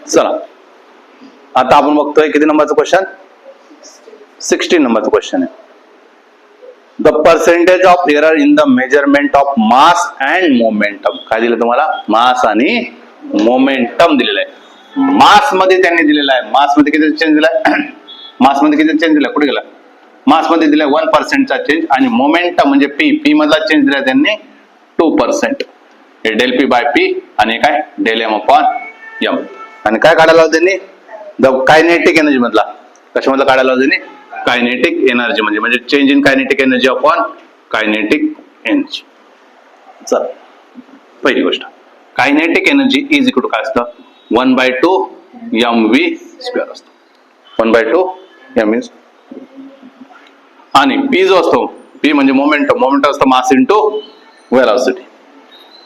चला आता आपण बघतोय किती नंबरचं क्वेश्चन, 16 नंबरचं क्वेश्चन आहे. The percentage of error in the measurement of mass and momentum. काय दिलं तुम्हाला, मास आणि मोमेंटम दिलेलं आहे. मास मध्ये त्यांनी दिलेलं आहे, मास मध्ये किती चेंज दिलाय, मास मध्ये किती चेंज दिला, कुठे गेला, मास मध्ये दिलाय 1% चा चेंज, आणि मोमेंटम म्हणजे पी मधला चेंज दिलाय त्यांनी 2%. हे डेल पी बाय पी आणि काय डेल एम अपॉन एम. आणि काय काढायला होतं त्यांनी, द कायनेटिक एनर्जी मधला, कशामधला काढायला होतं त्यांनी, कायनेटिक एनर्जी म्हणजे change in kinetic energy upon kinetic energy. चल पहिली गोष्ट, kinetic energy is equal to काय असतं, 1/2 mv² असतो, 1/2 mv. आणि पी जो असतो, पी म्हणजे मोमेंटम असतं मास इंटू वेलॉसिटी.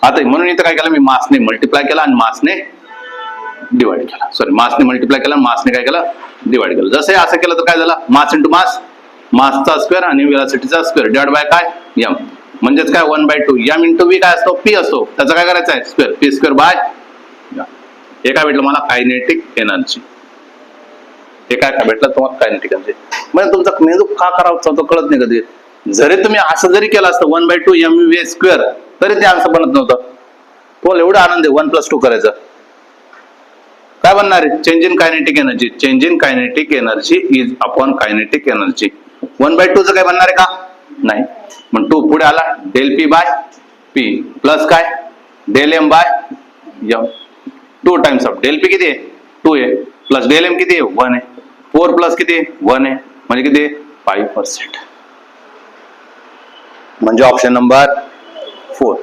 आता म्हणून इथं काय केलं मी, मासने मल्टिप्लाय केला आणि मासने डिवाइड केला, सॉरी मासने मल्टिप्लाय केला आणि मासने काय केलं, डिवाइड केलं. जसं असं केलं तर काय झालं, मास इंटू मास, मासचा स्क्वेअर आणि वेलॉसिटीचा स्क्वेअर डिवाइड बाय काय एम. म्हणजेच काय 1/2 एम इंटू व्ही काय असतो, पी असतो, त्याचं काय करायचं आहे स्क्वेअर, पी स्क्वेअर बाय. हे काय भेटलं मला, कायनेटिक एनर्जी. हे काय भेटलं तुम्हाला, कायनेटिक एनर्जी. म्हणजे तुमचा मेंदू का करावं तो कळत नाही कधी. जरी तुम्ही असं जरी केलं असतं 1/2 mv² तरी ते आन्सर बनत नव्हतं. तुम्हाला एवढा आनंद आहे 1 + 2 करायचं, काय बनणार आहे, change in kinetic energy. Change in kinetic energy is upon kinetic energy. 1/2 चं काय बनणार आहे का, नाही. मग 2 पुढे आला, del P by P plus काय del M by M. 2 times of del P किती आहे 2 आहे, प्लस डेल एम किती आहे 1 आहे, 4 प्लस किती 1 आहे, म्हणजे किती 5%. म्हणजे ऑप्शन नंबर 4.